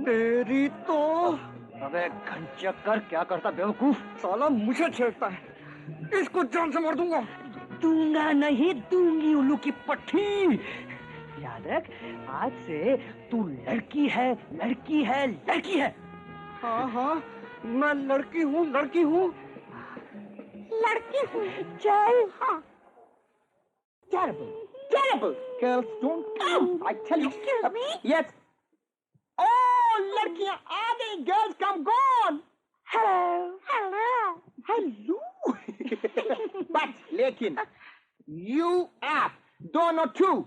तेरी तो। अबे घंचक्कर क्या करता बेवकूफ? साला मुझे छेड़ता है, इसको जान से मार दूंगा। दूंगा नहीं, दूंगी उल्लू की पट्टी। याद रख, आज से तू लड़की है, लड़की है, लड़की है। हाँ हाँ, मैं लड़की हूँ, लड़की हूँ, लड़की हूँ। चल। हाँ। Terrible, terrible. Girls don't come. I tell you. Excuse me? Yes. Oh, लड़कियाँ आ गई. Girls come gone. Hello. Hello. Hello. But लेकिन you are दोनों two.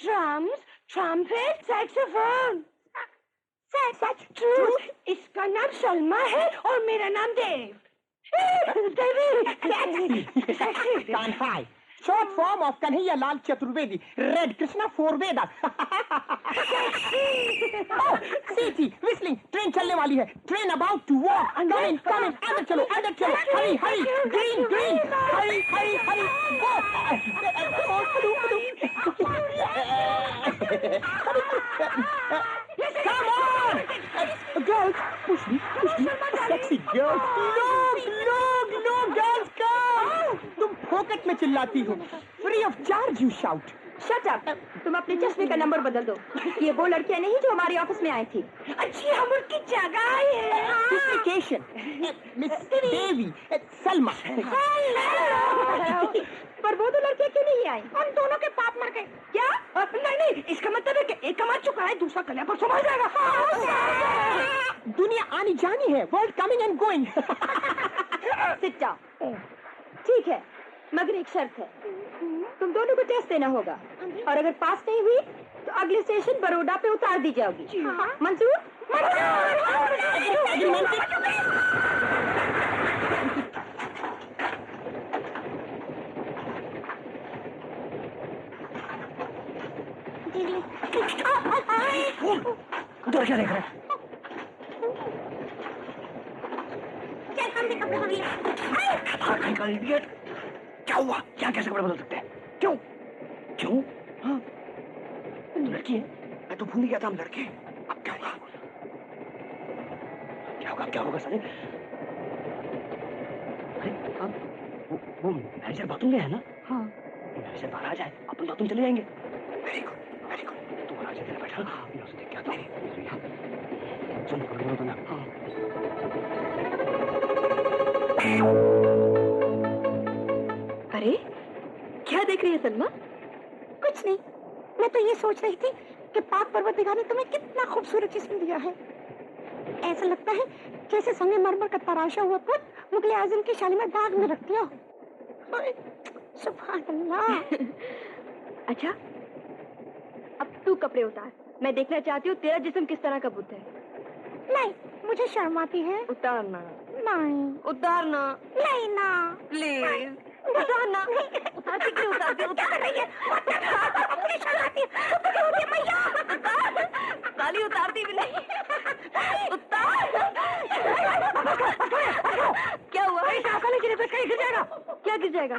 Drums, trumpet, saxophone. That's true. इसका नाम सलमा है और मेरा नाम देव। Taxi. Kanhai. Short form of Kanhaiya Lal Chaturvedi. Red Krishna for Vedas. Oh, see, whistling. Train चलने वाली है. Train about to walk. Come in. अंदर चलो. Hurry. Green. Hurry. Go. Come on. Girls, push me. Sexy girls. Look, girls, come. तुम फोकट में चिल्लाती हो. Free of charge, you shout. Shut up. तुम अपने चश्मे का नंबर बदल दो. ये वो लड़कियां नहीं जो हमारे ऑफिस में आई थी. अच्छी हम उनकी जगह है. Duplication. Miss Devi, Salma. पर वो दो लड़कियां क्यों नहीं आई? उन दोनों के बाप मर गए. क्या? नहीं, इसका मतलब है कि एक का मर चुका है, दूसरा कल पर संभाल जाएगा. दुनिया आनी जानी है. World coming and going. Sit down. ठीक है, मगर एक शर्त है. तुम दोनों को टेस्ट देना होगा और अगर पास नहीं हुई तो अगले स्टेशन बड़ौदा पे उतार दी जाओगी. मंजूर? उधर क्या देख रहा है? क्या हुआ? क्या कैसे कपड़े बदल सकते हैं? क्यों? हाँ, तुम लड़की है. मैं तो भूल ही गया था हम लड़के. अब क्या होगा साले? अरे हाँ, वो मैनेजर बाथरूम में है ना? हाँ. मैनेजर बाहर आ जाए, अपन बाथरूम चले जाएंगे. Very good. तू बाहर जाके बैठा. मैं उसे देख के आता हूँ. सुन, कपड़े बदलना. हाँ. अरे क्या देख रही है सलमा? कुछ नहीं, मैं तो ये सोच रही थी कि पाक परवरदिगार ने तुम्हें कितना खूबसूरत जिस्म दिया है. ऐसा लगता है जैसे संगमरमर का तराशा हुआ पुत मुगल आजम की शालीमार बाग में रख दिया. सुभान अल्लाह. अच्छा, अब तू कपड़े उतार. मैं देखना चाहती हूँ तेरा जिस्म किस तरह का बुत है. नहीं, मुझे शर्म आती है. उतारना. नहीं. उतारना. नहीं ना. प्लीज. उतारना. उतारती क्यों उतारती? उतार रही है. मुझे शर्म आती है. मैया. साली उतारती भी नहीं. उतार. क्या हुआ? कहीं गिर जाएगा. क्या गिर जाएगा?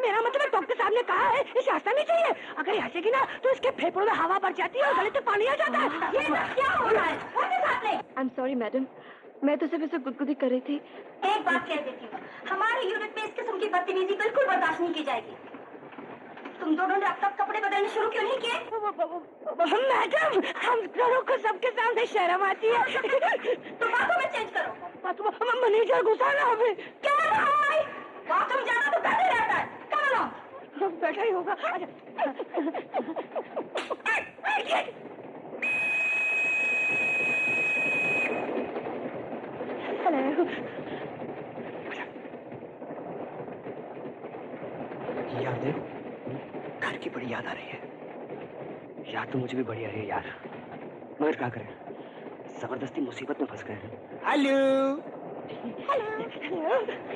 मेरा मतलब डॉक्टर साहब ने कहा है इसे हंसना नहीं चाहिए. अगर ये हंसेगी ना तो इसके फेफड़ों में हवा भर जाती है और गले से पानी आ जाता है. ये क्या हो रहा है? आई एम सॉरी मैडम, मैं तो सिर्फ इसे गुदगुदी कर रही थी. एक बात कह देती हूँ, हमारे यूनिट में इस किस्म की बदतमीजी बिल्कुल बर्दाश्त नहीं की जाएगी. तुम दोनों ने अब तक कपड़े बदलने शुरू क्यों नहीं किए? मैडम, हम दोनों को सबके सामने शर्म आती है. तो बाथरूम में चेंज करो. मैनेजर गुस्सा ना हो. क्या भाई? बाथरूम जाना तो करते रहता है. चलो बैठा ही होगा. हेलो. याद है, घर की बड़ी याद आ रही है. याद तो मुझे भी बड़ी आ रही है यार, मगर क्या करें, जबरदस्ती मुसीबत में फंस गए. हेलो.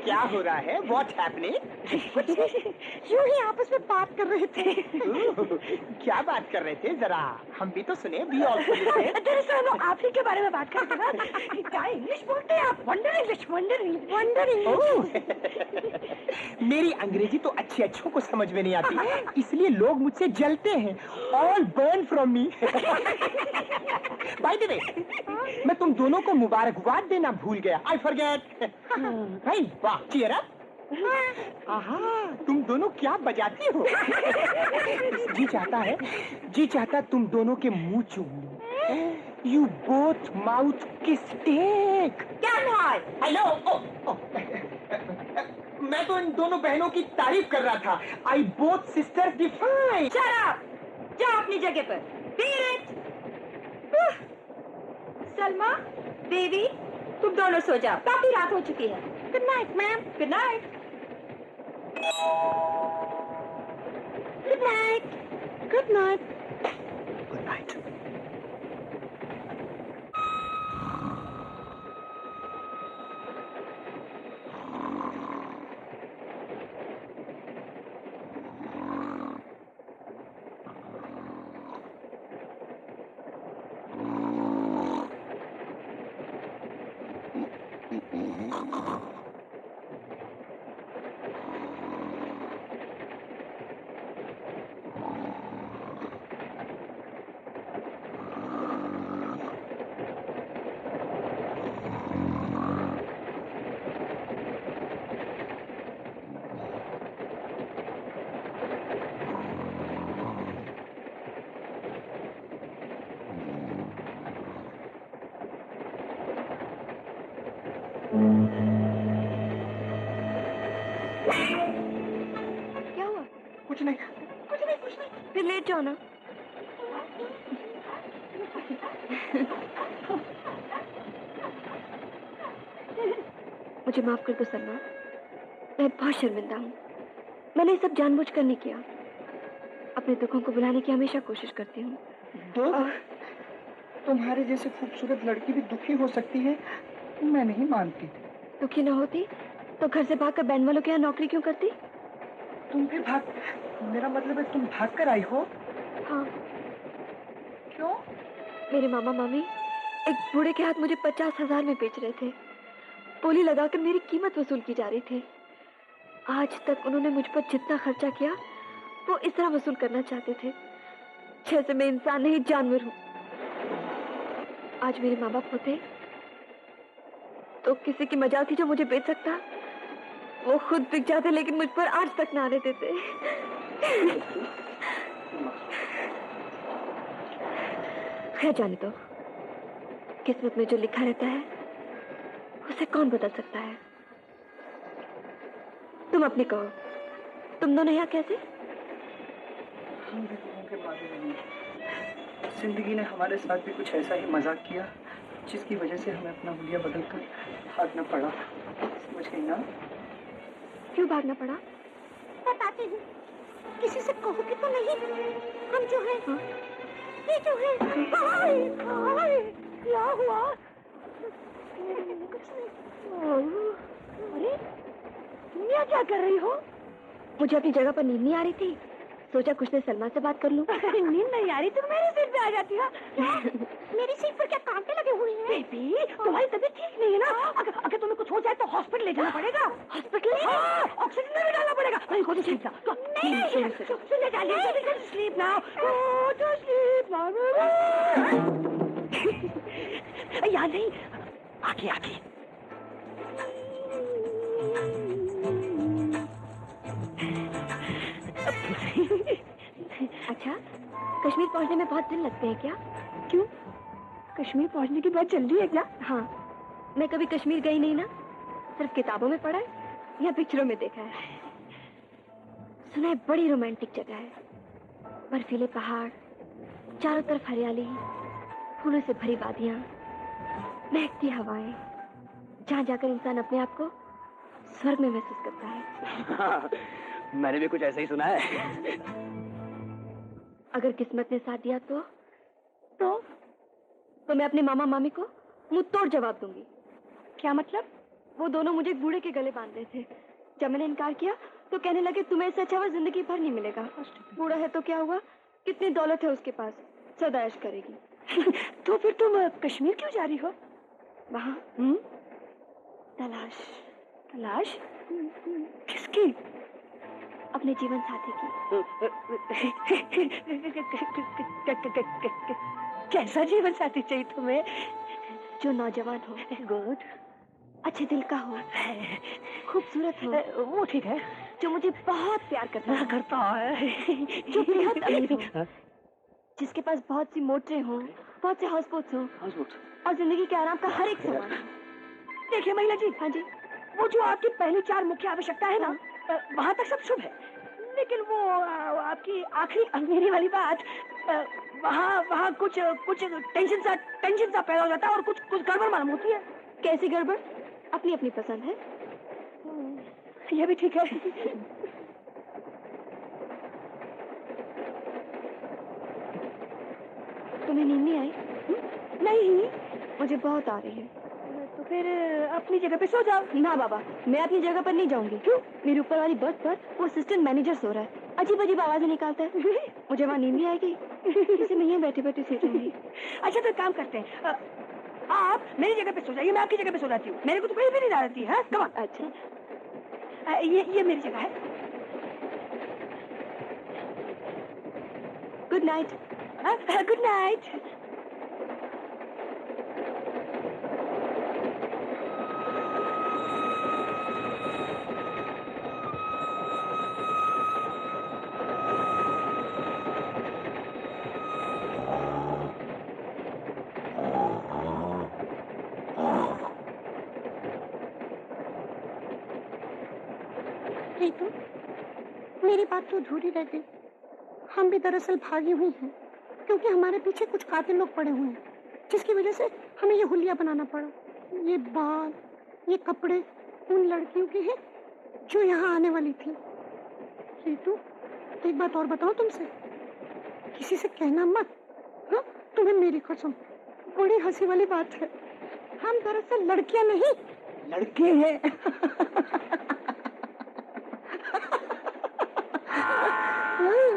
क्या हो रहा है? What's happening? यूं ही आपस में बात कर रहे थे। क्या बात कर रहे थे? जरा हम भी तो सुने। We also listen. दरअसल हम लोग आप ही के बारे में बात कर रहे थे ना। क्या इंग्लिश बोलते हैं आप? Wonder English, wonder English. Oh, मेरी अंग्रेजी तो अच्छों को समझ में नहीं आती, इसलिए लोग मुझसे जलते हैं। All burn from me. By the way, मैं तुम दोनों को मुबारकबाद देना भूल गया। I forget. भाई वाह, cheer up. आहा, तुम दोनों क्या बजाती हो? जी चाहता तुम दोनों के मुंह चूम लूं। You both mouth kiss take. क्या भाई? हेलो, मैं तो इन दोनों बहनों की तारीफ कर रहा था। I both sisters define. Shut up! जाओ अपनी जगह पर। Beat it! सलमा, बेबी, तुम दोनों सो जाओ। काफी रात हो चुकी है। Good night ma'am. Good night. Good night. Good night. Good night. क्या हुआ? कुछ नहीं। फिर लेट जाओ ना। मुझे माफ कर दो सलमा, मैं बहुत शर्मिंदा हूँ। मैंने ये सब जानबूझकर नहीं किया। अपने दुखों को भुलाने की हमेशा कोशिश करती हूँ। तुम्हारे जैसे खूबसूरत लड़की भी दुखी हो सकती है, मैं नहीं मानती। दुखी न होती तो घर से भागकर बैंड वालों के यहाँ नौकरी क्यों करती? तुम भी मेरा मतलब है तुम भाग कर आई हो? हाँ, क्यों? मेरे मामा मामी एक बूढ़े के हाथ मुझे 50,000 में बेच रहे थे। बोली लगाकर मेरी कीमत वसूल की जा रही थी। आज तक उन्होंने मुझ पर जितना खर्चा किया वो इस तरह वसूल करना चाहते थे जैसे मैं इंसान नहीं जानवर हूँ। आज मेरे माँ बाप होते तो किसी की मजाल थी जो मुझे बेच सकता। वो खुद बिक जाते लेकिन मुझ पर आज तक ना आने देते। खैर जाने दो, किस्मत में जो लिखा रहता है उसे कौन बदल सकता है। तुम अपनी कहो, तुम दोनों यहाँ कैसे? हम भी लोगों के मालूम नहीं। जिंदगी ने हमारे साथ भी कुछ ऐसा ही मजाक किया जिसकी वजह से हमें अपना हुलिया बदलकर भागना पड़ा। समझ गई ना? क्यों भागना पड़ा? बताती हूँ, किसी से कहोगे तो नहीं? हम जो है, ये जो है, हाय, हाय, क्या हुआ? कुछ नहीं। अरे तुम यहाँ क्या कर रही हो? मुझे अपनी जगह पर नींद नहीं आ रही थी, सोचा कुछ देर सलमा से बात कर लूं। नींद नहीं आ रही तो मेरी सीट पे आ जाती है। मेरी सीट पर क्या कांटे लगे हुए हैं? बेबी, तुम्हारी तबीयत ठीक नहीं है ना? अगर तुम्हें कुछ हो जाए तो हॉस्पिटल ले जाना पड़ेगा। हॉस्पिटल? ऑक्सीजन में डालना पड़ेगा। नहीं, go to sleep now. नहीं, सुन ले डालिए, go to sleep now. Go to sleep now. यहाँ नहीं, आगे आगे। अच्छा, कश्मीर पहुंचने में बहुत दिन लगते हैं क्या? क्यों? कश्मीर पहुंचने की बहुत जल्दी है क्या? हाँ, मैं कभी कश्मीर गई नहीं ना, सिर्फ किताबों में पढ़ा है या पिक्चरों में देखा है। सुना है बड़ी रोमांटिक जगह है, बर्फीले पहाड़, चारों तरफ हरियाली, फूलों से भरी वादियां, महकती हवाएं, जहाँ जाकर इंसान अपने आप को स्वर्ग में महसूस करता है। मैंने भी कुछ ऐसा ही सुना है। अगर किस्मत ने साथ दिया तो मैं अपने मामा मामी को मुंह तोड़ जवाब दूंगी। क्या मतलब? वो दोनों मुझे बूढ़े के गले बांध रहे थे। जब मैंने इनकार किया तो कहने लगे तुम्हें इससे अच्छा जिंदगी भर नहीं मिलेगा। बूढ़ा है तो क्या हुआ, कितनी दौलत है उसके पास, सदा ऐश करेगी। तो फिर तुम कश्मीर क्यों जा रही हो? वहाँ तलाश तलाश किसकी? अपने जीवन साथी की। कैसा जीवन साथी चाहिए तुम्हें? जो नौजवान हो, गुड, अच्छे दिल का हो, खूबसूरत हो, वो ठीक है, जो मुझे बहुत प्यार करता है, करता है, जो बेहद अमीर हो, जिसके पास बहुत सी मोटरें हों, बहुत से हाउस बोट्स हों और जिंदगी के आराम का हर एक सामान। देखिए महिला जी, हाँ जी, वो जो आपकी पहली 4 मुख्य आवश्यकता है ना, वहाँ तक सब शुभ है, लेकिन वो आपकी आखिरी अमीरी वाली बात, वहाँ कुछ टेंशन सा पैदा हो जाता है और कुछ गड़बड़ मालूम होती है। कैसी गड़बड़? अपनी अपनी पसंद है। ये भी ठीक है। तुम्हें नींद नहीं आई? नहीं, मुझे बहुत आ रही है। तो फिर अपनी जगह पे सो जाओ। ना बाबा, मैं अपनी जगह पर नहीं जाऊंगी। क्यों? मेरे ऊपर वाली बस पर वो असिस्टेंट मैनेजर सो रहा है, अजीब अजीब आवाजें निकालता है। मुझे वहाँ नींद नहीं आएगी, इसे मैं यहीं बैठे बैठे सो जाऊंगी। अच्छा तो एक काम करते हैं, आप मेरी जगह पे सो जाइए, मैं आपकी जगह पे सो जाती हूँ। मेरे को तो कहीं भी नहीं रहती है। Come on. अच्छा, ये मेरी जगह है। Good night. Good night. Ritu, मेरी बात तो अधूरी रह गई। हम भी दरअसल भागी हुई हैं, क्योंकि हमारे पीछे कुछ कातिल लोग पड़े हुए हैं, जिसकी वजह से हमें ये हुलिया बनाना पड़ा। ये बाल, ये कपड़े उन लड़कियों के हैं जो यहाँ आने वाली थी। रीतू, एक बात और बताऊं तुमसे, किसी से कहना मत, हाँ? तुम्हें मेरी कसम, बड़ी हंसी वाली बात है, हम दरअसल लड़कियां नहीं, लड़के हैं।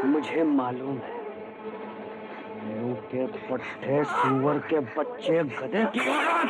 मुझे मालूम है, मुंह के पट्टे, सुअर के बच्चे, गधे की औलाद,